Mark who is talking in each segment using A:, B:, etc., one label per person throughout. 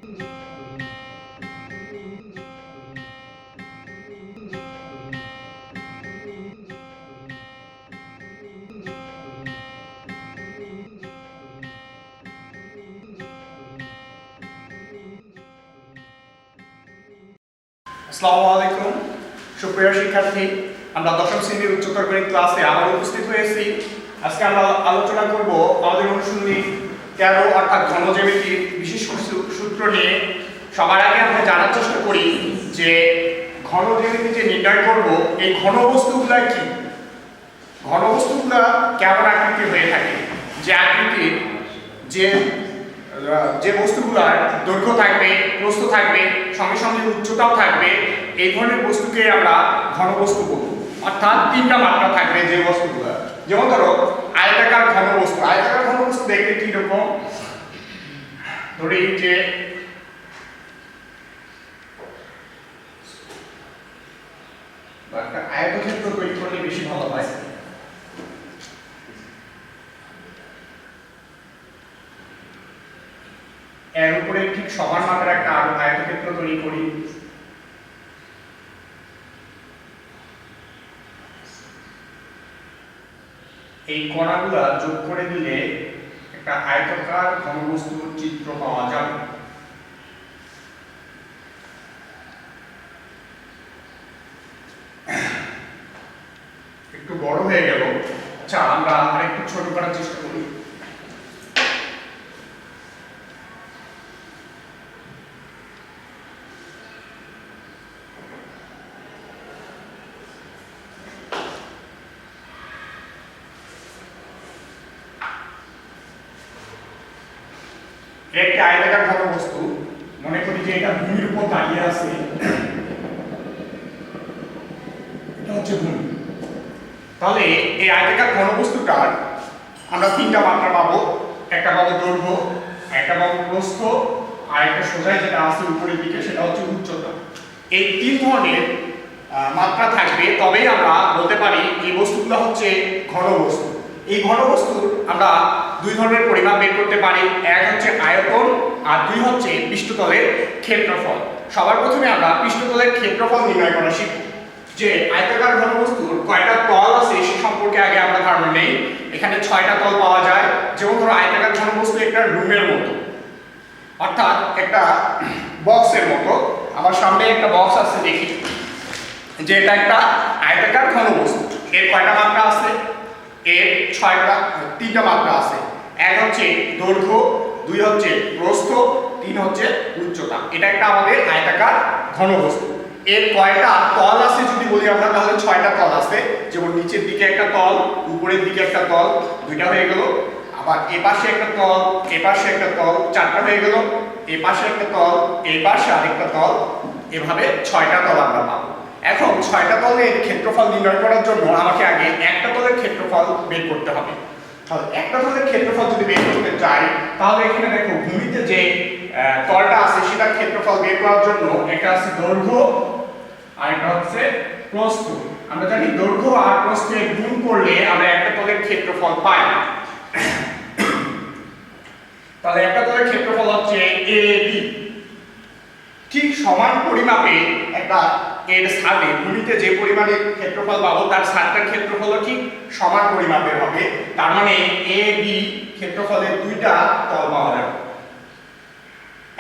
A: আসসালামু আলাইকুম সুপ্রিয় শিক্ষার্থী, আমরা দশম শ্রেণীর উচ্চতর গণিত ক্লাসে আবার উপস্থিত হয়েছি। আজকে আমরা আলোচনা করব আমাদের অনুশীলনী 13 অর্থাৎ ঘন জ্যামিতির বিশেষ কিছু সূত্র নিয়ে। সবার আগে আমরা জানার চেষ্টা করি যে ঘন জ্যামিতি যে নির্ণয় করব এই ঘনবস্তুগুলা কি, ঘনবস্তুগুলা কেমন আকৃতির হয়ে থাকে, যে আকৃতির যে বস্তুগুলার দৈর্ঘ্য থাকবে, প্রস্থ থাকবে, সঙ্গে সঙ্গে উচ্চতাও থাকবে, এই ধরনের বস্তুকে আমরা ঘনবস্তু বলব। অর্থাৎ তিনটা মাত্রা থাকবে যে বস্তুগুলো। যেমন ধরো আয়তাকার ঘনবস্তু। আয়তাকার ঘনবস্তু দেখতে কি রকম, ধরি যে একটা আয়তক্ষেত্র তৈরি করলে বেশি ভালো হয়। এর উপরে ঠিক সমান মাত্রার একটা আয়তক্ষেত্র তৈরি করি। এই কণাগুলো যোগ করে দিলে একটা আয়তাকার ঘনবস্তুর চিত্র পাওয়া যাবে। একটু বড় হয়ে গেল। আচ্ছা, আমরা আরেকটু ছোট করার চেষ্টা করি। একটি আয়তাকার ঘনবস্তু, মনে করি যে এটা ভূমির উপর দাঁড়িয়ে আছে, এটা হচ্ছে ভূমি। তাহলে এই আয়তাকার ঘনবস্তুটার আমরা তিনটা মাত্রা পাবো। একটা পাবো দৈর্ঘ্য, একটা পাবো প্রস্থ, আর একটা সোজাই যেটা আছে উপরের দিকে সেটা হচ্ছে উচ্চতা। এই তিন ধরনের মাত্রা থাকবে, তবেই আমরা বলতে পারি এই বস্তুগুলো হচ্ছে ঘনবস্তু। এই ঘনবস্তুর আমরা দুই ধরনের পরিমাপ বের করতে পারি, এক হচ্ছে আয়তন আর দুই হচ্ছে পৃষ্ঠতলের ক্ষেত্রফল। সবার প্রথমে আমরা পৃষ্ঠতলের ক্ষেত্রফল নির্ণয় করা শিখব। যে আয়তাকার ঘনবস্তুর কয়টা তল আছে সে সম্পর্কে আগে আমরা ধারণা নেই। এখানে 6টা তল পাওয়া যায়। যেমন ধরো আয়তাকার ঘনবস্তু একটা রুমের মতো, অর্থাৎ একটা বক্সের মতো। আমার সামনে একটা বক্স আছে, দেখি যে এটা একটা আয়তাকার ঘনবস্তু। এর কয়টা মাত্রা আছে? এর তিনটা মাত্রা আছে। এক হচ্ছে দৈর্ঘ্য, দুই হচ্ছে প্রস্থ, তিন হচ্ছে উচ্চতা। এটা একটা আমাদের আয়তাকার ঘনবস্তু। এর কয়টা তল আছে যদি বলি আমরা, তাহলে 6টা তল আছে। যেমন নিচের দিকে একটা তল, উপরের দিকে একটা তল, দুইটা হয়ে গেল। আবার এ পাশে একটা তল, এ পাশে একটা তল, 4টা হয়ে গেল। এ পাশে একটা তল, এ পাশে আরেকটা তল, এভাবে 6টা তল আমরা পাবো। এখন 6টা তলের ক্ষেত্রফল নির্ণয় করার জন্য আমাকে আগে একটা তলের ক্ষেত্রফল বের করতে হবে। তাহলে একটা তলের ক্ষেত্রফল যদি বের করতে চাই, তাহলে এখানে দেখো ভূমিতে যে তলটা আছে সেটার ক্ষেত্রফল বের করার জন্য একটা আছে দৈর্ঘ্য আর একটা হচ্ছে প্রস্থ। আমরা জানি দৈর্ঘ্য আর প্রস্থের গুণ করলে আমরা একটা তলের ক্ষেত্রফল পাই। তাহলে একটা তলের ক্ষেত্রফল হচ্ছে AB। ঠিক সমান পরিমাপে একটা এর সাথে ভূমিতে যে পরিমাণে ক্ষেত্রফল পাবো তার সাতটার ক্ষেত্রফল ঠিক সমান পরিমাপের হবে। তার মানে AB ক্ষেত্রফলের দুইটা তল পাওয়া যাবে।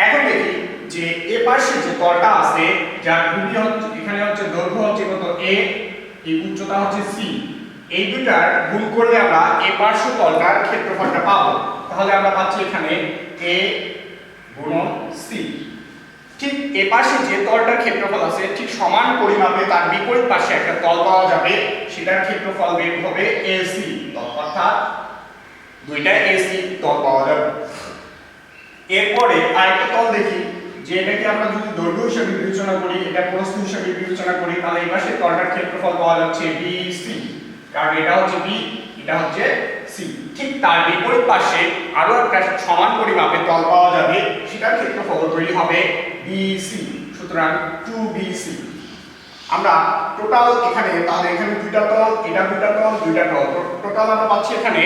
A: এখন দেখি যে এ পাশে যে তলটা আছে, যার ভূমি হচ্ছে এখানে হচ্ছে দৈর্ঘ্য হচ্ছে কত A, এই উচ্চতা হচ্ছে C, এই দুইটার গুণ করলে আমরা এ পার্শ্ব তলটার ক্ষেত্রফলটা পাবো। তাহলে আমরা পাচ্ছি এখানে A গুণন C। ঠিক এ পাশে যে তলটার ক্ষেত্রফল আছে ঠিক সমান পরিমাপে তার বিপরীত পাশে একটা তল পাওয়া যাবে, সেটার ক্ষেত্রফল বের হবে AC। অর্থাৎ দুইটা AC তল পাওয়া যাবে। এরপরে আরেকটা তল দেখি, যে এটাকে আমরা যদি দৈর্ঘ্য হিসেবে বিবেচনা করি, এটা প্রস্থ হিসেবে বিবেচনা করি, তাহলে এই পাশে তলটার ক্ষেত্রফল পাওয়া যাচ্ছে BC। কারণ এটা হচ্ছে B, এটা হচ্ছে C। ঠিক তার বিপরীত পাশে আরো একটা সমান পরিমাপে তল পাওয়া যাবে, সেটার ক্ষেত্রফল তৈরি হবে BC। সুতরাং 2BC। আমরা টোটাল এখানে, তাহলে এখানে দুইটা তল, এটা দুইটা তল, দুইটা তল, টোটাল আমরা পাচ্ছি এখানে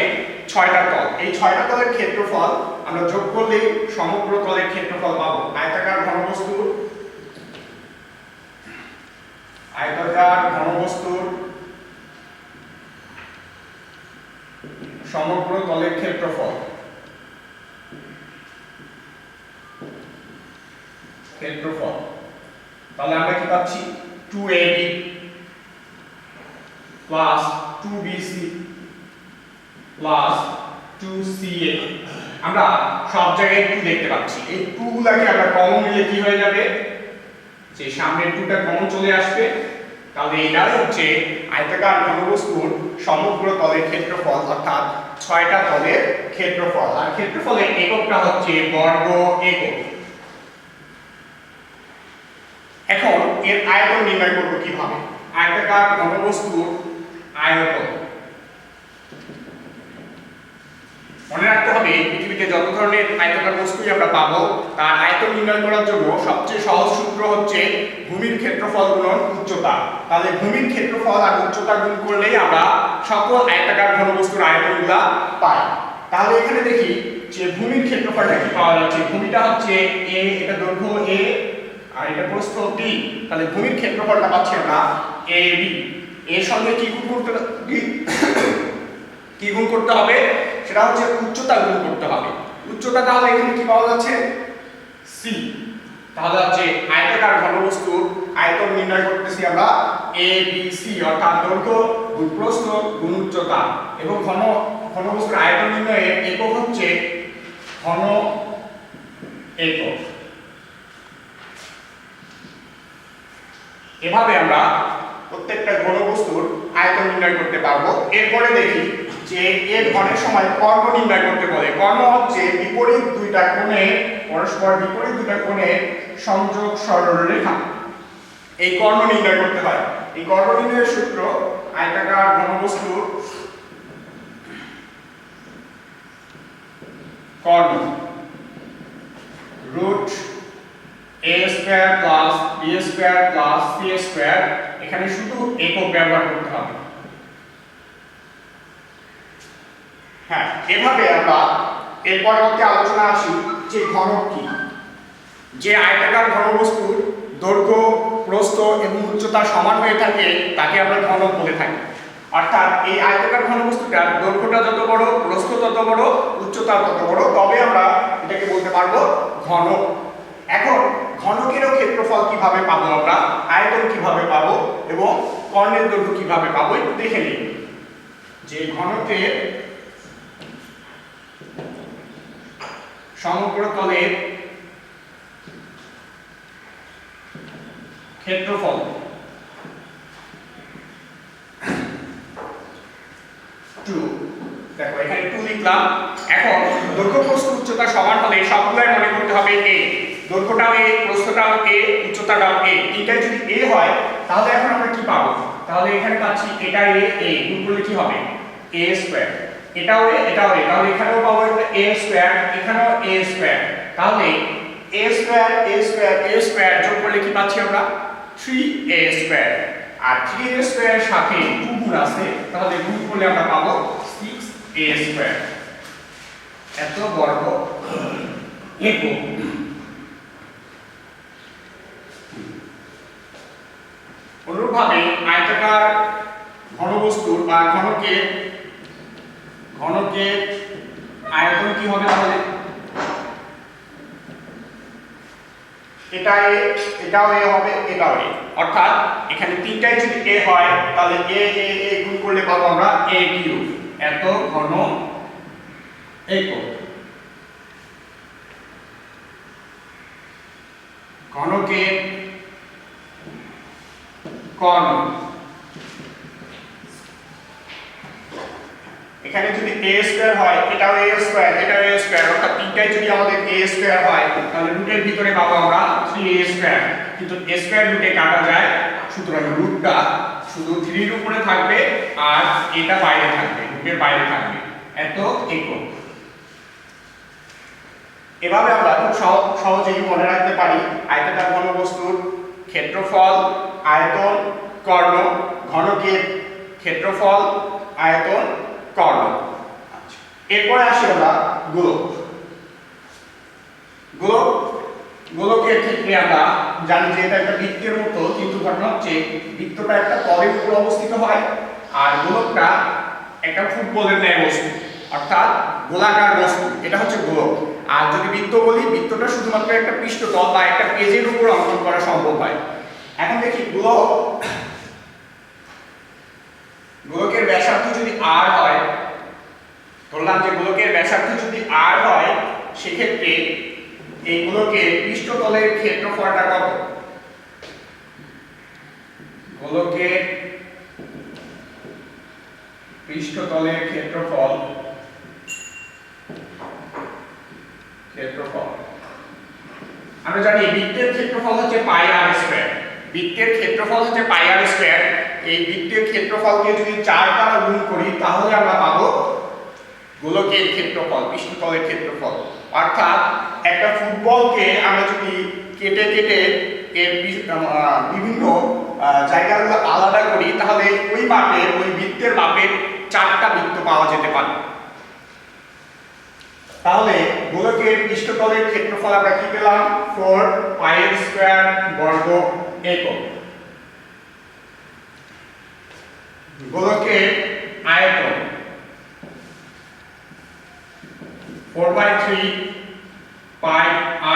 A: 6টা তল। এই 6টা তলের ক্ষেত্রফল আমরা যোগ করলে সমগ্র তলের ক্ষেত্রফল পাবো। আয়তাকার ঘনবস্তুর সমগ্র তলের ক্ষেত্রফল তাহলে আমরা কি পাচ্ছি 2AB plus 2BC plus 2CA। আমরা সব জায়গায় 2 দেখতে পাচ্ছি। এই 2 গুলাকে আমরা কমন নিলে কি হয়ে যাবে, যে সামনের 2টা কমন চলে আসবে। তাহলে এটা হচ্ছে আয়তাকার ঘনবস্তুর সমগ্র তলের ক্ষেত্রফল, অর্থাৎ 6টা তলের ক্ষেত্রফল। আর ক্ষেত্রফলের এককটা হচ্ছে বর্গ একক। এখন এর আয়তন নির্ণয় করব কিভাবে? আয়তাকার ঘনবস্তুর আয়তন মনে রাখতে হবে, পৃথিবীতে যত ধরনের আয়তাকার বস্তুই আমরা পাবো তার আয়তন নির্ণয় করার জন্য সবচেয়ে সহজ সূত্র হচ্ছে ভূমির ক্ষেত্রফল গুণন উচ্চতা। তাহলে ভূমির ক্ষেত্রফল আর উচ্চতা গুণ করলেই আমরা সকল আয়তাকার ঘনবস্তুর আয়তনগুলো পাই। তাহলে এখানে দেখি যে ভূমির ক্ষেত্রফলটা কি পাওয়া যাচ্ছে। ভূমিটা হচ্ছে a, এটা দৈর্ঘ্য a আর এটা প্রস্থ b। তাহলে ভূমির ক্ষেত্রফলটা পাচ্ছি আমরা ab। এর সঙ্গে কি গুণ করতে হবে, সেটা হচ্ছে উচ্চতা গুণ করতে হবে। উচ্চতা তাহলে এখানে কি পাওয়া যাচ্ছে c। তাহলে হচ্ছে আয়তাকার ঘনবস্তুর আয়তন নির্ণয় করতেছি আমরা ABC, অর্থাৎ দৈর্ঘ্য গুণ প্রস্থ গুণ উচ্চতা। এবং ঘনবস্তুর আয়তন নির্ণয়ের একক হচ্ছে ঘন একক। এভাবে আমরা প্রত্যেকটা ঘনবস্তুর আয়তন নির্ণয় করতে পারবো। এরপরে দেখি যে এর ঘনের সময় কর্ণ নির্ণয় করতে বলে। কর্ণ হচ্ছে বিপরীত দুইটা কোণের, পরস্পর বিপরীত দুইটা কোণের সংযোগ সরলরেখা। এই কর্ণ নির্ণয় করতে হয়। এই কর্ণ নির্ণয়ের সূত্র আয়তাকার ঘনবস্তুর কর্ণ root a square plus b square plus c square. এখানে শুধু একক ব্যবহার করতে হবে। হ্যাঁ, এভাবে আমরা এর পরবর্তী আলোচনা আসি যে ঘনক কি। যে আয়তাকার ঘনবস্তুর দৈর্ঘ্য প্রস্থ এবং উচ্চতা সমান হয়ে থাকে তাকে আমরা ঘনক বলে থাকি। অর্থাৎ এই আয়তাকার ঘনবস্তুটার দৈর্ঘ্যটা যত বড়, প্রস্থ তত বড়, উচ্চতা তত বড়, তবে আমরা এটাকে বলতে পারবো ঘনক। এখন ঘনকেরও ক্ষেত্রফল কিভাবে পাবো আমরা, আয়তন কিভাবে পাবো এবং কর্ণের দৈর্ঘ্য কিভাবে পাবো একটু দেখে নিই। যে ঘনকের সমগ্র তলের ক্ষেত্রফল দেখো এখানে 2 লিখলাম। এখন দৈর্ঘ্য প্রস্থ উচ্চতা সমান হলে সবগুলাই মনে করতে হবে a। দৈর্ঘ্যটাও a, প্রস্থটাও a, উচ্চতাটাও a। তিনটাই যদি a হয় তাহলে এখন আমরা কি পাবো? তাহলে এখানে পাচ্ছি এটা a গুণ করলে কি হবে a স্কয়ার। এটাও a, এটাও a, তাহলে এখানেও পাবো a স্কয়ার, এখানেও a স্কয়ার। তাহলে a square a square a square যোগ করলে কি পাচ্ছি আমরা 3a স্কয়ার। আর 3a স্কয়ারের সাথে 2 গুণ আছে, তাহলে গুণ করলে আমরা পাবো 6a স্কয়ার। এত বর্গ একক। অনুরূপভাবে আয়তাকার ঘনবস্তুর বা ঘনকের আয়তন কি হবে? তাহলে এটা a, এটাও a হবে, এটাও a। অর্থাৎ এখানে তিনটাই যদি a হয় তাহলে a a a গুণ করলে পাবো আমরা a কিউব। এত ঘন একক। ঘনকের কর্ণ এখানে যদি a স্কয়ার হয়, এটাও a স্কয়ার, এটাও a স্কয়ার, অর্থাৎ তিনটাই যদি আমাদের a স্কয়ার হয় তাহলে রুটের ভিতরে পাবো আমরা 3a স্কয়ার। কিন্তু a স্কয়ার রুটে কাটা যায়, সুতরাং রুটটা শুধু 3 এর উপরে থাকবে আর এটা বাইরে থাকবে, রুটের বাইরে থাকবে। এত একক। এভাবে আমরা খুব সহজেই মনে রাখতে পারি আয়তাকার ঘনবস্তুর ক্ষেত্রফল, আয়তন, কর্ণ, ঘনকের ক্ষেত্রফল, আয়তন, কর্ণ। এরপরে আসি আমরা গোলক। গোলক গোলকের ক্ষেত্রে আমরা জানি যে এটা একটা বৃত্তের মতো, কিন্তু ঘটনা হচ্ছে বৃত্তটা একটা তলের উপর অবস্থিত হয় আর গোলকটা একটা ফুটবলের ন্যায় বস্তু, অর্থাৎ গোলাকার বস্তু, এটা হচ্ছে গোলক। আর যদি বৃত্ত বলি, বৃত্তটা শুধুমাত্র একটা পৃষ্ঠতল বা একটা পেজের উপর অঙ্কন করা সম্ভব হয়। এখন দেখি গোলকের ব্যাসার্ধ যদি r হয়, ধরলাম যে গোলকের ব্যাসার্ধ যদি r হয়, সেক্ষেত্রে এই গোলকের পৃষ্ঠতলের ক্ষেত্রফলটা কত? গোলকের পৃষ্ঠতলের ক্ষেত্রফল আমরা জানি বৃত্তের ক্ষেত্রফল হচ্ছে পাই r স্কয়ার। বৃত্তের ক্ষেত্রফল হচ্ছে পাই r স্কয়ার। এই বৃত্তের ক্ষেত্রফলকে যদি 4 দ্বারা গুণ করি তাহলে আমরা পাবো গোলকের ক্ষেত্রফল, পৃষ্ঠতলের ক্ষেত্রফল। অর্থাৎ একটা ফুটবলকে আমরা যদি কেটে কেটে এর বিভিন্ন জায়গাগুলো আলাদা করি, তাহলে ওই মাপের, ওই বৃত্তের মাপের 4টা বৃত্ত পাওয়া যেতে পারে। তাহলে গোলকের পৃষ্ঠতলের ক্ষেত্রফল আমরা কি পেলাম? 4 পাই r স্কয়ার বর্গ একক। গোলকের আয়তন 4/3 পাই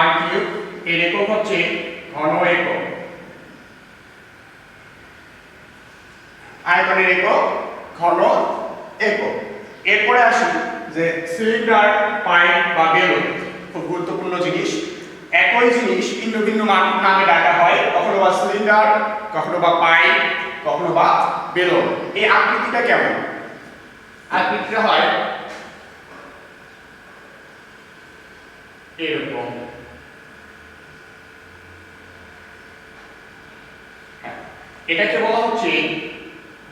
A: r কিউব, এর একক হচ্ছে ঘন একক। আয়তনের একক ঘন একক। এরপরে আসি যে সিলিন্ডার, পাইপ বা বেলুন, খুব গুরুত্বপূর্ণ জিনিস। একই জিনিস ভিন্ন ভিন্ন নামে ডাকা হয়, কখনো বা সিলিন্ডার, কখনো বা পাইপ, কখনো বা বেলুন। এই আকৃতিটা কেমন? আকৃতিটা হয় এরকম। এটাকে বলা হচ্ছে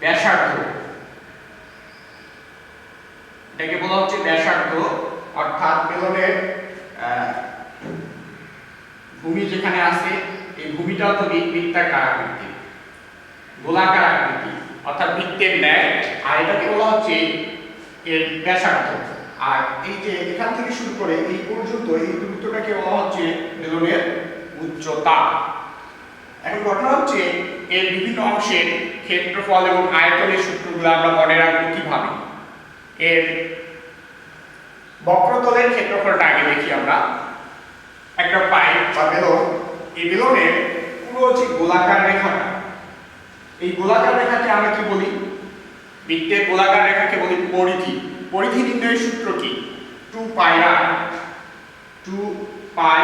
A: ব্যাসার্ধ। এটাকে বলা হচ্ছে ব্যাসার্ধ, অর্থাৎ বেলুনের ভূমি যেখানে আছে, এই ভূমিটা তো বৃত্তাকার আকৃতি, গোলাকার আকৃতি, অর্থাৎ বৃত্তের ন্যায়। আর এটাকে বলা হচ্ছে এর ব্যাসার্ধ। আর এই যে এখান থেকে শুরু করে এই পর্যন্ত এই দূরত্বটাকে বলা হচ্ছে বেলুনের উচ্চতা। এখন ঘটনা হচ্ছে এর বিভিন্ন অংশের ক্ষেত্রফল এবং আয়তনের সূত্রগুলো আমরা মনে রাখবো কিভাবে। এর বক্রতলের ক্ষেত্রফলটা আগে দেখি আমরা। একটা পাইপ বা বেলুন, এই বেলুনের পুরো যে গোলাকার রেখাটা, এই গোলাকার রেখাকে আমরা কি বলি? বৃত্তের গোলাকার রেখাকে বলি পরিধি। পরিধি নির্ণয়ের সূত্র কি? 2 পাই r। 2 পাই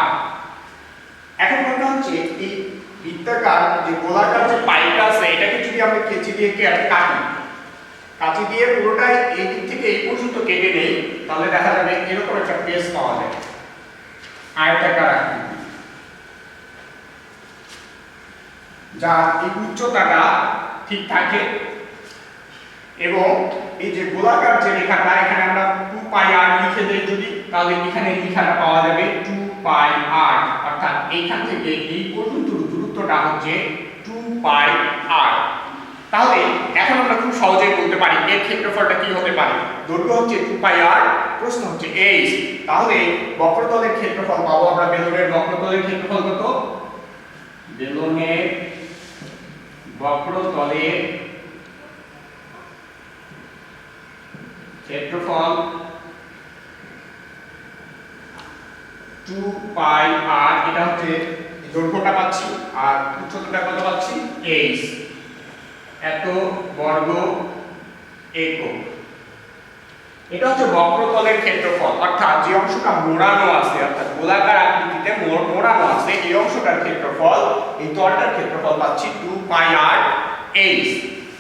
A: r। এখন কথা হচ্ছে এই বৃত্তাকার যে গোলাকার যে পাইপটা আছে, এটাকে যদি আমরা কেচি দিয়ে কাটি, কাঁচি দিয়ে পুরোটাই এই দিক থেকে এই পর্যন্ত কেটে নেই, তাহলে দেখা যাবে এরকম একটা পেজ পাওয়া যায়, আয়তাকার আকৃতি, যার এই উচ্চতাটা ঠিক থাকে। এবং এই যে গোলাকার যে রেখাটা, এখানে আমরা 2 পাই r লিখে দেই যদি, তাহলে এখানে লেখাটা পাওয়া যাবে 2 পাই r, অর্থাৎ এইখান থেকে এই পর্যন্ত দূরত্বটা হচ্ছে 2 পাই r। তাহলে এখন আমরা খুব সহজেই বলতে পারি এর ক্ষেত্রফলটা কি হতে পারে। দৈর্ঘ্য হচ্ছে 2 পাই r, প্রশ্ন হচ্ছে h। তাহলে বক্রতলের ক্ষেত্রফল পাবো আমরা। বেলুনের বক্রতলের ক্ষেত্রফল কত? বেলুনের বক্রতলের ক্ষেত্রফল 2 পাই r, এটা হচ্ছে দৈর্ঘ্যটা পাচ্ছি, আর উচ্চতাটা কত পাচ্ছি? h, এত বর্গ একক। এটা হচ্ছে বক্রতলের ক্ষেত্রফল, অর্থাৎ যে অংশটা মোড়ানো আছে, অর্থাৎ গোলাকার আকৃতিতে মোড়ানো আছে, এই অংশটার ক্ষেত্রফল, এই তলটার ক্ষেত্রফল পাচ্ছি 2 পাই r h।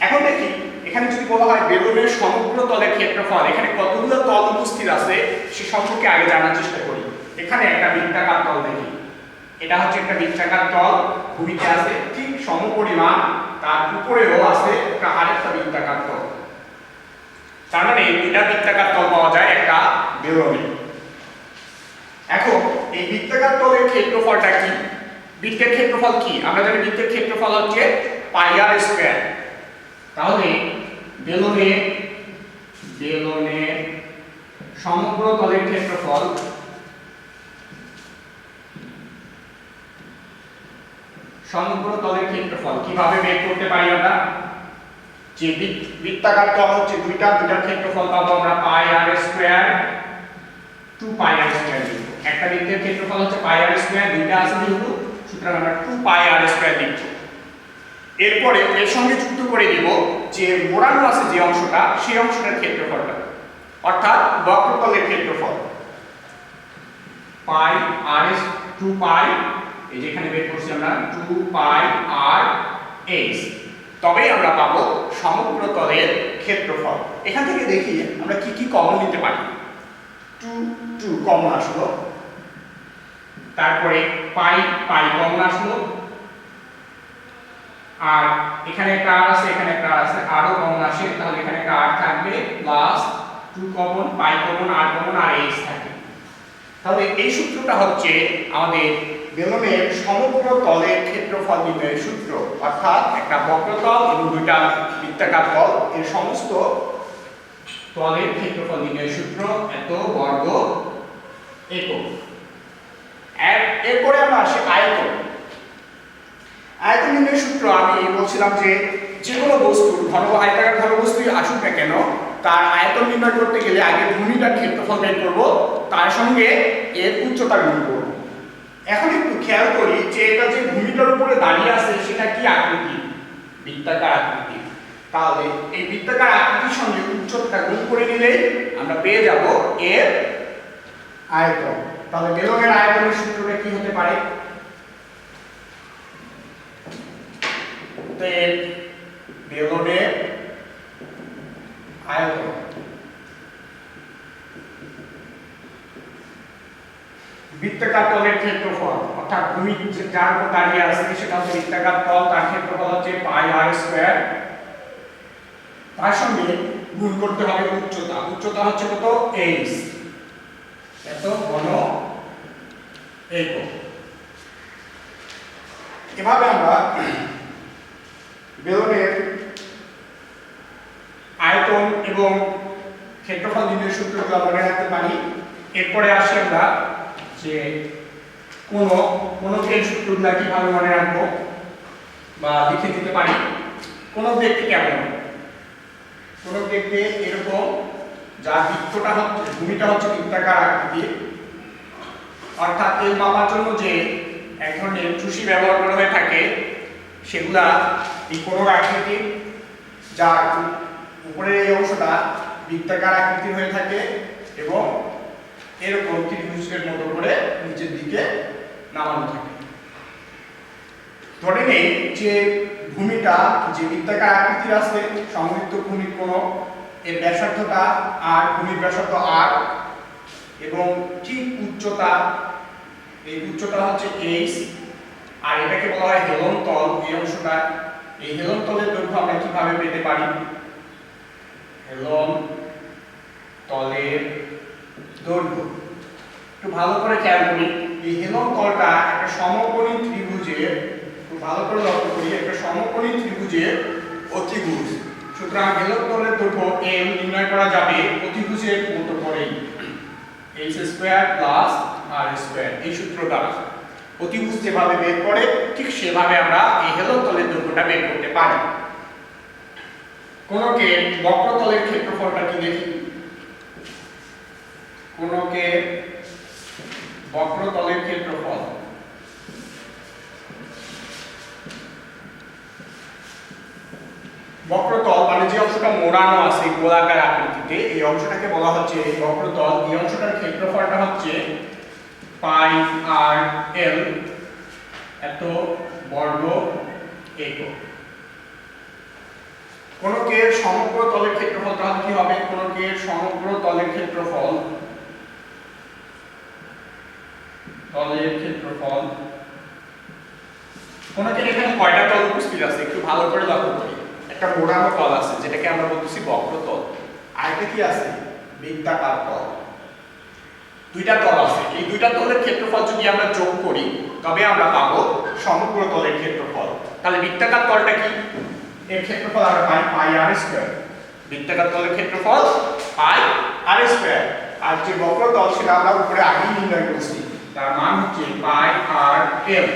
A: এখন দেখি এখানে যদি বলা হয় বেলুনের সমগ্র তলের ক্ষেত্রফল, এখানে কতগুলো তল উপস্থিত আছে সে সম্পর্কে আগে জানার চেষ্টা করি। এখানে একটা বৃত্তাকার তল দেখি, এটা হচ্ছে একটা বৃত্তাকার তল, ভূমিতে আছে ঠিক সমপরিমাণ, তার উপরেও আছে একটা আরেকটা বৃত্তাকার তল। তার মানে দুটা বৃত্তাকার তল পাওয়া যায় একটা বেলুনে। এখন এই বৃত্তাকার তলের ক্ষেত্রফলটা কি? বৃত্তের ক্ষেত্রফল কি? আমরা জানি বৃত্তের ক্ষেত্রফল হচ্ছে পাই r স্কয়ার। তাহলে বেলুনের সমগ্র তলের ক্ষেত্রফল কিভাবে বের করতে পারি আমরা? যে বৃত্তাকার তল হচ্ছে দুইটার ক্ষেত্রফল পাবো আমরা পাই আর স্কয়ার 2 পাই আর স্কয়ার লিখব। একটা বৃত্তের ক্ষেত্রফল হচ্ছে পাই আর স্কয়ার, দুইটা আছে যেহেতু সুতরাং আমরা 2 পাই আর স্কয়ার লিখব। এরপরে এর সঙ্গে যুক্ত করে দিব যে মোড়ানো আছে যে অংশটা, সেই অংশটার ক্ষেত্রফলটা, অর্থাৎ বক্রতলের ক্ষেত্রফল পাই আর 2 পাই, এই যেখানে বের করছি আমরা 2 পাই আর এক্স, তবেই আমরা পাবো সমগ্র তলের ক্ষেত্রফল। এখান থেকে দেখি আমরা কি কি কমন নিতে পারি। 2 কমন আসলো, তারপরে পাই কমন আসলো, আর এখানে একটা আর আছে, এখানে একটা আর আছে, আরো কমন আসে, তাহলে এখানে একটা আর থাকবে, প্লাস 2 কমন, পাই কমন, আর কমন, আর এইচ থাকে। তাহলে এই সূত্রটা হচ্ছে আমাদের বেলনের সমগ্র তলের ক্ষেত্রফল নির্ণয়ের সূত্র, অর্থাৎ একটা বক্রতল এবং দুইটা বৃত্তাকার তল এর সমস্ত তলের ক্ষেত্রফল নির্ণয়ের সূত্র এত বর্গ একক। এরপরে আমরা আসি আয়তন নির্ণয়ের সূত্র। আমি বলছিলাম যে কোনো বস্তুর আয়তাকার ঘনবস্তুই আসুক না কেন, তার আয়তন নির্ণয় করতে গেলে আগে ভূমিটার ক্ষেত্রফল বের করব, তার সঙ্গে এর উচ্চতা গুণ করব। এখন একটু খেয়াল করি যে এটা যে ভূমিটার উপরে দাঁড়িয়ে আছে সেটা কি আকৃতি? বৃত্তাকার আকৃতি। তাহলে এই বৃত্তাকার আকৃতির সঙ্গে উচ্চতা গুণ করে নিলে আমরা পেয়ে যাব এর আয়তন। তাহলে বেলনের আয়তনের সূত্রটা কি হতে পারে? বেলনের আয়তন বৃত্তাকার তলের ক্ষেত্রফল, অর্থাৎ ভূমি যার উপর দাঁড়িয়ে আছে সেটা হচ্ছে বৃত্তাকার তল, তার ক্ষেত্রফল হচ্ছে পাই আর স্কয়ার, তার সঙ্গে গুণ করতে হবে উচ্চতা হচ্ছে কত? এইচ, এত ঘন একক। এভাবে আমরা বেলনের আয়তন এবং ক্ষেত্রফল নির্ণয়ের সূত্রগুলো মনে রাখতে পারি। এরপরে আসি আমরা যে কোনকের সূত্রগুলো কিভাবে মনে রাখবো বা লিখে দিতে পারি। কোনক দেখতে কেমন? কোনক দেখতে এরকম, যার বৃত্তটা হচ্ছে, ভূমিটা হচ্ছে বৃত্তাকার আকৃতির, অর্থাৎ এই মাপার জন্য যে এক ধরনের চুষি ব্যবহার করা হয়ে থাকে সেগুলা এই কোনক আকৃতির, যার উপরের এই অংশটা বৃত্তাকার আকৃতির হয়ে থাকে এবং এরকম ত্রিভুজের মতো করে নিচের দিকে নামানো থাকে। ধরে নেই যে ভূমিটা যে বৃত্তাকার আকৃতির আছে, সমবৃত্ত ভূমির কোণক, এর ব্যাসার্ধটা আর, ভূমির ব্যাসার্ধ আর, এবং ঠিক উচ্চতা, এই উচ্চতা হচ্ছে এইচ, আর এটাকে বলা হয় হেলন তল। এই অংশটা, এই হেলন তলের দৈর্ঘ্য আমরা কিভাবে পেতে পারি? হেলন তলের দৈর্ঘ্য একটু ভালো করে খেয়াল করি। এই হেলন তলটা একটা সমকোণী ত্রিভুজের, খুব ভালো করে লক্ষ্য করি, একটা সমকোণী ত্রিভুজের অতিভুজ। সুতরাং হেলন তলের দৈর্ঘ্য m নির্ণয় করা যাবে অতিভুজের মতো করেই, h square plus r square, এই সূত্র দ্বারা। অতিভুজ যেভাবে বের করে ঠিক সেভাবে আমরা এই হেলন তলের দৈর্ঘ্যটা বের করতে পারি। কোনকের বক্রতলের ক্ষেত্রফলটা কি দেখি। কোনকের বক্রতলের ক্ষেত্রফল, বক্রতল মানে যে অংশটা মোড়ানো আছে গোলাকার আকৃতিতে, এই অংশটাকে বলা হচ্ছে বক্রতল। এই অংশটার ক্ষেত্রফলটা হচ্ছে পাই আর এল, এত বর্গ একক। কোনকের সমগ্র তলের ক্ষেত্রফল তাহলে কি হবে? কোনকের সমগ্র তলের ক্ষেত্রফল, কোনকের এখানে কয়টা তল উপস্থিত আছে একটু ভালো করে লক্ষ্য করি। একটা মোড়ানো তল আছে যেটাকে আমরা বলতেছি বক্রতল, আর একটা কি আছে? বৃত্তাকার তল। দুইটা তল আছে, এই দুইটা তলের ক্ষেত্রফল যদি আমরা যোগ করি তবে আমরা পাবো সমগ্র তলের ক্ষেত্রফল। তাহলে বৃত্তাকার তলটা কি? এর ক্ষেত্রফল আমরা পাই পাই আর স্কয়ার। বৃত্তাকার তলের ক্ষেত্রফল পাই আর স্কয়ার। আর যে বক্রতল সেটা আমরা উপরে আগেই নির্ণয় করেছি, তার মান হচ্ছে পাই আর এল।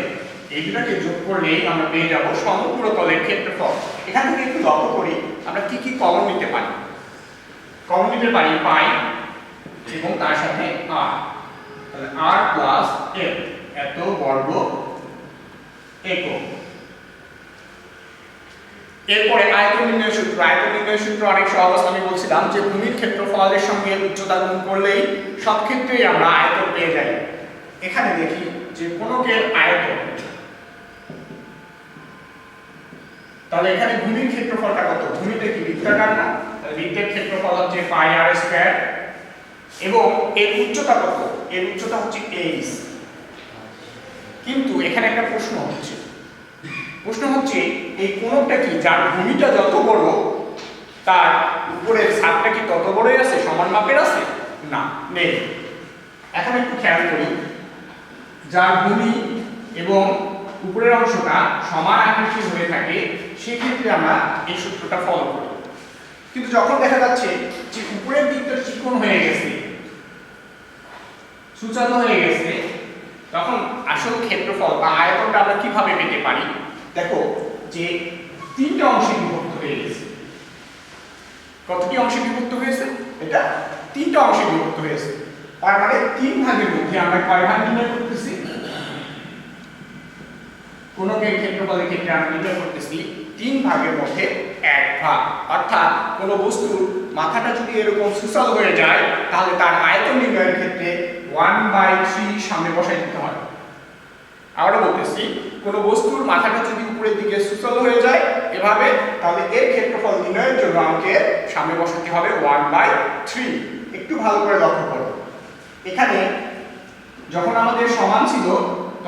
A: এই দুটাকে যোগ করলেই আমরা পেয়ে যাব সমগ্র তলের ক্ষেত্রফল। এখান থেকে একটু লক্ষ্য করি আমরা কি কি কমন নিতে পারি। কমন নিতে পারি পাই এবং তার সাথে আর, তাহলে আর প্লাস এল এত বর্গ একক। এরপরে আয়তন নির্ণয় সূত্র। আয়তন নির্ণয় সূত্র অনেক সহজ। আমি বলছিলাম যে ভূমির ক্ষেত্রফলের সঙ্গে উচ্চতা গুণ করলেই সব ক্ষেত্রেই আমরা আয়তন পেয়ে যাই। এখানে দেখি যে কোণকের আয়তন, তাহলে এখানে ভূমির ক্ষেত্রফলটা কত? ভূমিতে কি বৃত্তাকার না, তাহলে বৃত্তের ক্ষেত্রফল হচ্ছে পাই আর স্কয়ার এবং এর উচ্চতা কত? এর উচ্চতা হচ্ছে h। কিন্তু এখানে একটা প্রশ্ন হচ্ছে এই কোণটা কি যার ভূমিটা যত বড় তার উপরের ছাদটা কি তত বড়ই আছে, সমান মাপের আছে? না, নেই। এখন একটু খেয়াল করি, যার ভূমি এবং উপরের অংশটা সমান আকৃতির হয়ে থাকে সেক্ষেত্রে আমরা এই সূত্রটা ফলো করি। কিন্তু যখন দেখা যাচ্ছে যে উপরের দিকটা চিকন হয়ে গেছে, সূচালো হয়ে গেছে, তখন আসল ক্ষেত্রফল বা আয়তনটা আমরা কিভাবে পেতে পারি? দেখো যে তিনটা অংশে বিভক্ত হয়ে গেছে। কতটি অংশে বিভক্ত হয়েছে? এটা তিনটা অংশে বিভক্ত হয়েছে। তার মানে তিন ভাগের মধ্যে আমরা কয় ভাগ নির্ণয় করতেছি? কোণকের ক্ষেত্রফলের ক্ষেত্রে আমরা নির্ণয় করতেছি তিন ভাগের মধ্যে এক ভাগ। অর্থাৎ কোন বস্তুর মাথাটা যদি এরকম সুচালো হয়ে যায় তাহলে তার আয়তন নির্ণয়ের ক্ষেত্রে 1/3 সামনে বসাই দিতে হয়। আবারও বলতেছি, কোন বস্তুর মাথাটা যদি উপরের দিকে সুচালো হয়ে যায় এভাবে, তাহলে এর ক্ষেত্রফল নির্ণয়ের জন্য আমাকে সামনে বসাতে হবে 1/3। একটু ভালো করে লক্ষ্য করো, এখানে যখন আমাদের সমান ছিল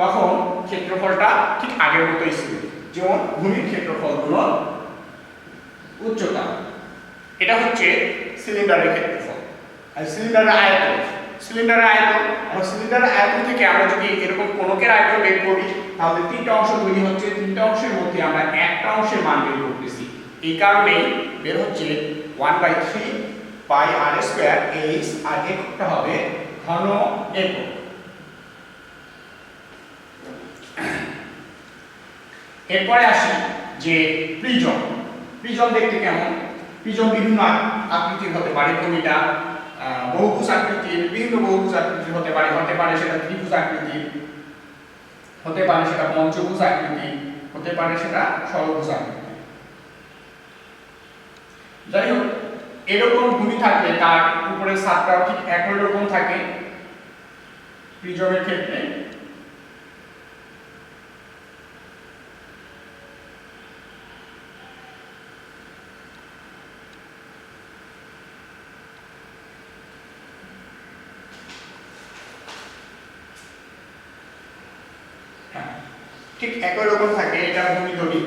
A: তখন ক্ষেত্রফলটা ঠিক আগের মতোই ছিল, যেমন ভূমির ক্ষেত্রফল গুণন উচ্চতা। এটা হচ্ছে সিলিন্ডারের ক্ষেত্রফল। আর সিলিন্ডারের আয়তন, আর সিলিন্ডারের আয়তন থেকে আমরা যদি এরকম কোণকের আয়তন বের করি তাহলে তিনটা অংশ তৈরি হচ্ছে। তিনটা অংশের মধ্যে আমরা একটা অংশের মান বের করতেছি, এই কারণেই বের হচ্ছে 1/3 পাই আর স্কয়ার h, আর এককটা হবে ঘন একক। এরপরে আসি যে প্রিজম দেখতে কেমন? প্রিজম বিভিন্ন আকৃতির হতে পারে। ভূমিটা বহুভুজ আকৃতির, বিভিন্ন বহুভুজ আকৃতির হতে পারে সেটা ত্রিভুজ আকৃতির, হতে পারে সেটা পঞ্চভুজ আকৃতির, হতে পারে সেটা ষড়ভুজ আকৃতির। যাই হোক, এরকম ভূমি থাকলে তার উপরের ছাদটাও ঠিক একই রকম থাকে প্রিজমের ক্ষেত্রে। ঠিক একই রকম থাকে, এটা ভূমি ধরি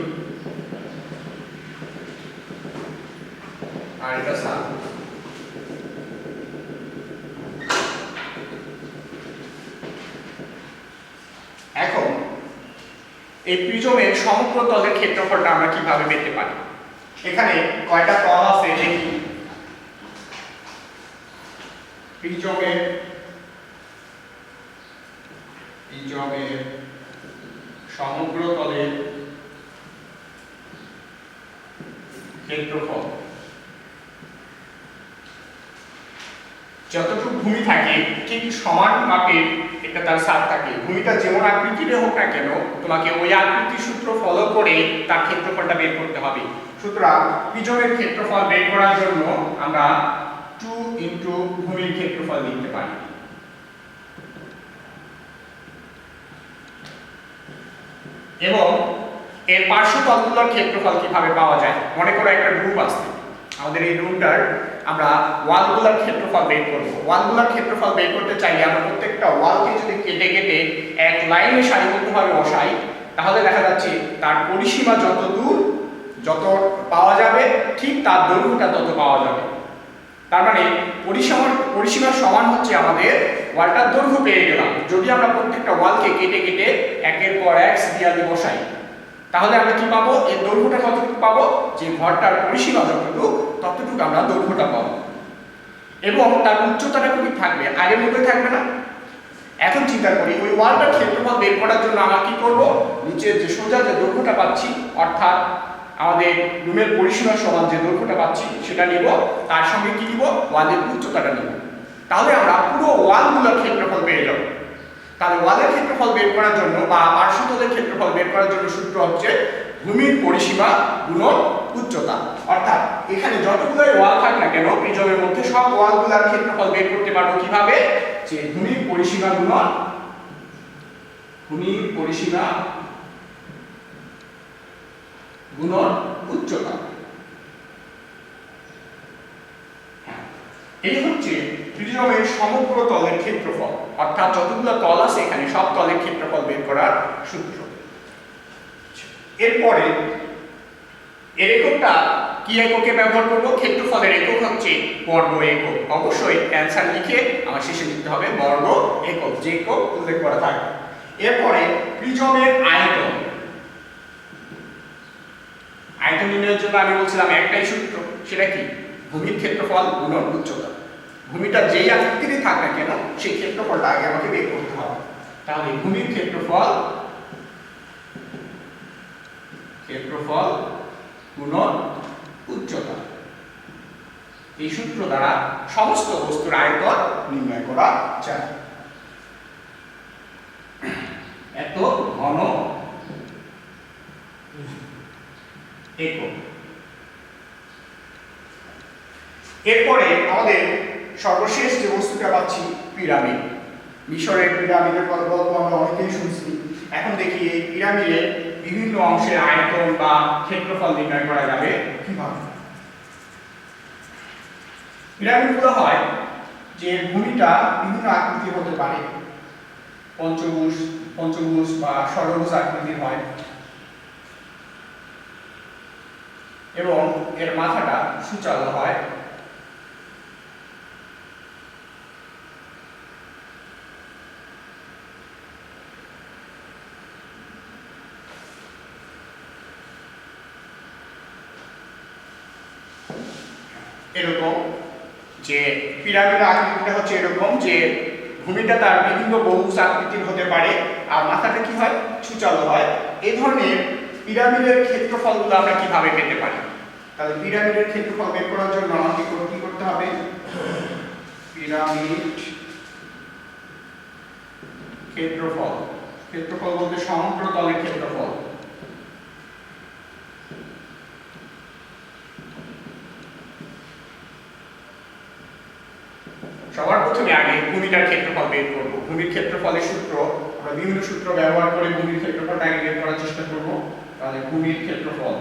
A: আর এটা ছাদ। এখন এই প্রিজমের সমগ্র তলের ক্ষেত্রফলটা আমরা কিভাবে পেতে পারি? এখানে কয়টা তল আছে দেখি। প্রিজমের সমগ্র তলের ক্ষেত্রফল যতটুকু ভূমি থাকে ঠিক সমান মাপের একটা তার ছাদ থাকে। ভূমিটা যেমন আকৃতির হোক না কেন তোমাকে ওই আকৃতির সূত্র ফলো করে তার ক্ষেত্রফলটা বের করতে হবে। সুতরাং প্রিজমের ক্ষেত্রফল বের করার জন্য আমরা 2 ইনটু ভূমির ক্ষেত্রফল লিখতে পারি। এবং এর পার্শ্ব তলগুলোর ক্ষেত্রফল কিভাবে পাওয়া যায়? মনে করো একটা রুম আছে, আমাদের এই রুমটার আমরা ওয়ালগুলোর ক্ষেত্রফল বের করব। ওয়ালগুলোর ক্ষেত্রফল বের করতে চাইলে আমরা প্রত্যেকটা ওয়ালকে যদি কেটে কেটে এক লাইনে সারিবদ্ধভাবে বসাই তাহলে দেখা যাচ্ছে তার পরিসীমা যত পাওয়া যাবে ঠিক তার দৈর্ঘ্যটা তত পাওয়া যাবে। তার মানে পরিসীমার সমান হচ্ছে আমাদের ওয়ালটার দৈর্ঘ্য পেয়ে গেলাম। যদি আমরা প্রত্যেকটা ওয়ালকে কেটে কেটে একের পর এক সিরিয়ালে বসাই তাহলে আমরা কি পাবো? এর দৈর্ঘ্যটা কতটুকু পাবো? যে ঘরটার পরিসীমা যতটুকু ততটুকু আমরা দৈর্ঘ্যটা পাবো। এবং তার উচ্চতাটা খুবই থাকবে, আগের মতোই থাকবে না। এখন চিন্তা করি ওই ওয়ালটার ক্ষেত্রফল বের করার জন্য আমরা কি করব, নিচের যে সোজা যে দৈর্ঘ্যটা পাচ্ছি অর্থাৎ আমাদের রুমের পরিসীমার সমান যে দৈর্ঘ্যটা পাচ্ছি সেটা নিব, তার সঙ্গে কি নিব, ওয়ালের উচ্চতাটা নিব। তাহলে আমরা পুরো ওয়ালগুলোর ক্ষেত্রফল পেয়ে যাব। তাহলে ওয়ালের ক্ষেত্রফল বের করার জন্য বা পার্শ্বতলের ক্ষেত্রফল বের করার জন্য সূত্র হচ্ছে ভূমির পরিসীমা গুণন উচ্চতা। অর্থাৎ এখানে যতগুলোই ওয়াল থাক না কেন প্রিজমের মধ্যে সব ওয়ালগুলোর ক্ষেত্রফল বের করতে পারবো কিভাবে, যে ভূমির পরিসীমা গুণন উচ্চতা। এই হচ্ছে প্রিজমের সমগ্র তলের ক্ষেত্রফল, অর্থাৎ যতগুলো তল আছে এখানে সব তলের ক্ষেত্রফল বের করার সূত্র। এরপরে এর এককটা কি এককে ব্যবহার করব, ক্ষেত্রফলের একক হচ্ছে বর্গ একক। অবশ্যই অ্যানসার লিখে আমার শেষে লিখতে হবে বর্গ একক, যে একক উল্লেখ করা থাকবে। এরপরে প্রিজমের আয়তন, আয়তন নির্ণয়ের জন্য আমি বলছিলাম একটাই সূত্র, সেটা কি, ভূমির ক্ষেত্রফল গুণন উচ্চতা। ভূমিটা যেই আকৃতিরই থাক না কেন সেই ক্ষেত্রফলটা আগে আমাকে বের করতে হবে। তাহলে ভূমির ক্ষেত্রফল গুণন উচ্চতা, এই সূত্র দ্বারা সমস্ত বস্তুর আয়তন নির্ণয় করা যায়। এত ঘন একক। এরপরে আমাদের সর্বশেষ যে বস্তুটা পাচ্ছি পিরামিড। মিশরের পিরামিডের গল্প আমরা অনেকেই শুনছি। এখন দেখি এই পিরামিডের বিভিন্ন অংশের আয়তন বা ক্ষেত্রফল নির্ণয় করা যাবে কিভাবে। পিরামিডগুলো হয় যে ভূমিটা বিভিন্ন আকৃতির হতে পারে, পঞ্চভুজ বা ষড়ভুজ আকৃতির হয় এবং এর মাথাটা সুচালো হয়। এরকম যে পিরামিডের আকৃতিটা হচ্ছে এরকম যে ভূমিটা তার বিভিন্ন বহুভুজ আকৃতির হতে পারে আর মাথাটা কি হয়, সুচালো হয়। এই ধরনের পিরামিডের ক্ষেত্রফলগুলো আমরা কিভাবে পেতে পারি। তাহলে পিরামিডের ক্ষেত্রফল বের করার জন্য আমাকে কি করতে হবে, পিরামিড ক্ষেত্রফল বলতে সমগ্র তলের ক্ষেত্রফল। সবার প্রথমে আগে ভূমিটার ক্ষেত্রফল বের করব। ভূমির ক্ষেত্রফলের সূত্র আমরা বিভিন্ন সূত্র ব্যবহার করে ভূমির ক্ষেত্রফলটা আগে বের করার চেষ্টা করব। তাহলে ভূমির ক্ষেত্রফল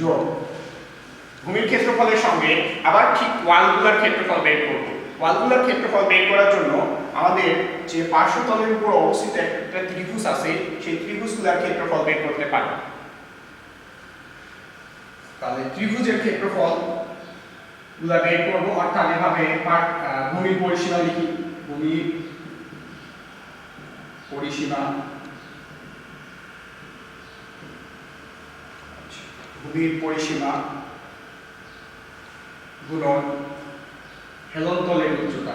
A: যোগ ভূমির ক্ষেত্রফলের সঙ্গে আবার ঠিক ওয়ালগুলোর ক্ষেত্রফল বের করব। ওয়ালগুলোর ক্ষেত্রফল বের করার জন্য আমাদের যে পার্শ্বতলের উপর অবস্থিত একটা ত্রিভুজ আছে সেই ত্রিভুজগুলোর ক্ষেত্রফল বের করতে পারি। তাহলে ত্রিভুজের ক্ষেত্রফল গুলা বের করব, অর্থাৎ এভাবে ভূমির পরিসীমা লিখি, ভূমির পরিসীমা গুণন হেলন তলের উচ্চতা।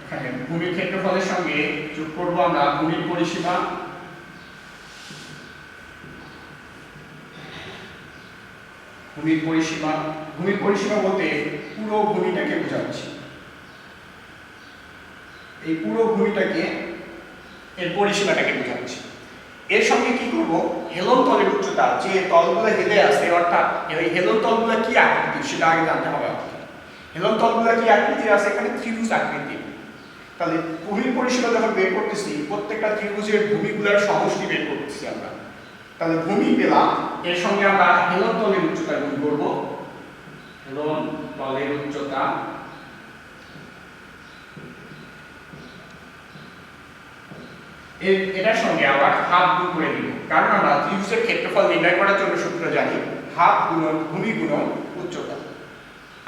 A: এখানে ভূমির ক্ষেত্রফলের সঙ্গে যোগ করব আমরা ভূমির পরিসীমা বলতে পুরো ভূমিটাকে বোঝাচ্ছি। এই পুরো ভূমিটাকে এর পরিসীমাটাকে বোঝাচ্ছি। এর সঙ্গে কি করব, হেলন তলের উচ্চতা, যে তলগুলো হেলে আছে অর্থাৎ এই হেলন তলগুলো কি আকৃতির সেটা আগে জানতে হবে আমাকে। হেলন তলগুলো কি আকৃতির আছে, এখানে ত্রিভুজ আকৃতির। তাহলে ভূমির পরিসীমা যখন বের করতেছি প্রত্যেকটা ত্রিভুজের ভূমিগুলোর সমষ্টি বের করতেছি আমরা। তাহলে ভূমি পেলাম, এর সঙ্গে আমরা হেলন তলের উচ্চতা গুণ করব। হেলন তলের উচ্চতা এটার সঙ্গে আবার হাফ গুণ করে দিব, কারণ আমরা ত্রিভুজের ক্ষেত্রফল নির্ণয় করার জন্য সূত্র জানি হাফ গুণন ভূমি গুণন উচ্চতা।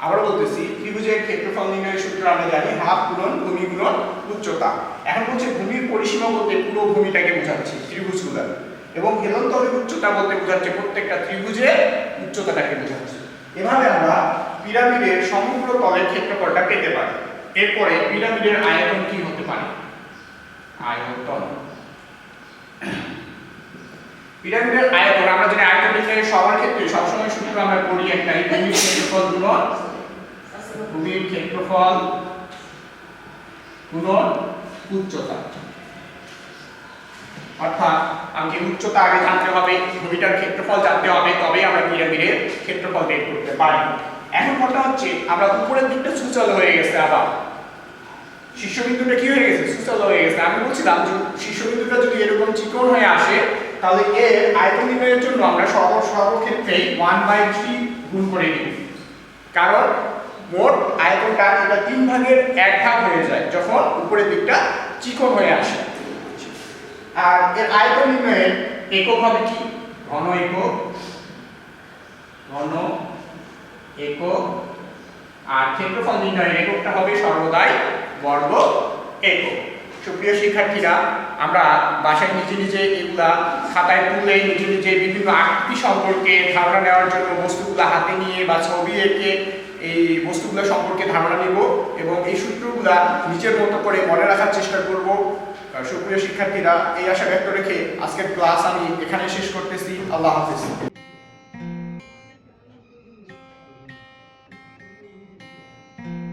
A: আবার বলতেছি ত্রিভুজের ক্ষেত্রফল নির্ণয়ের সূত্র আমরা জানি হাফ গুণন ভূমি গুণন উচ্চতা। এখন বলছে ভূমির পরিসীমা বলতে পুরো ভূমিটাকে বোঝাচ্ছে ত্রিভুজগুলো, এবং হেলনতলের উচ্চতা বলতে বোঝাচ্ছে প্রত্যেকটা ত্রিভুজের উচ্চতাটাকে বোঝাচ্ছে। এভাবে আমরা পিরামিডের সমগ্র তলের ক্ষেত্রফলটা পেতে পারি। এরপরে পিরামিডের আয়তন কি হতে পারে? আয়তন, পিরামিডের আয়তন আমরা জানি আয়তন নির্ণয়ের সবার ক্ষেত্রে সবসময় সূত্র আমরা করি একটাই, ভূমির ক্ষেত্রফল গুণন ভূমির ক্ষেত্রফল গুণন উচ্চতা। অর্থাৎ আমাকে উচ্চতা আগে জানতে হবে, ভূমিটার ক্ষেত্রফল জানতে হবে, তবেই আমরা পিরামিডের ক্ষেত্রফল বের করতে পারি। এখন কথা হচ্ছে আমরা উপরের দিকটা সুচল হয়ে গেছে, আবার শীর্ষবিন্দুটা কি হয়ে গেছে? সুচল হয়ে গেছে। আমি বলছিলাম যে শীর্ষবিন্দুটা যদি এরকম চিকন হয়ে আসে তাহলে এর আয়তন নির্ণয়ের জন্য আমরা সর্বক্ষেত্রেই 1/3 গুণ করে দিই, কারণ মোট আয়তনটা এটা 3 ভাগের 1 ভাগ হয়ে যায় যখন উপরের দিকটা চিকন হয়ে আসে। আর এর আয়তন নির্ণয়ের একক হবে কি? ঘন একক, ঘন একক। আর ক্ষেত্রফল নির্ণয়ের এককটা হবে সর্বদাই বর্গ একক। সুপ্রিয় শিক্ষার্থীরা, আমরা বাসায় নিজে নিজে এগুলা খাতায় তুলে নিজে নিজে বিভিন্ন আকৃতি সম্পর্কে ধারণা নেওয়ার জন্য বস্তুগুলো হাতে নিয়ে বা ছবি এঁকে এই বস্তুগুলো সম্পর্কে ধারণা নেব এবং এই সূত্রগুলা নিজের মতো করে মনে রাখার চেষ্টা করব। সুপ্রিয় শিক্ষার্থীরা, এই আশা ব্যক্ত রেখে আজকের ক্লাস আমি এখানে শেষ করতেছি। আল্লাহ হাফেজ।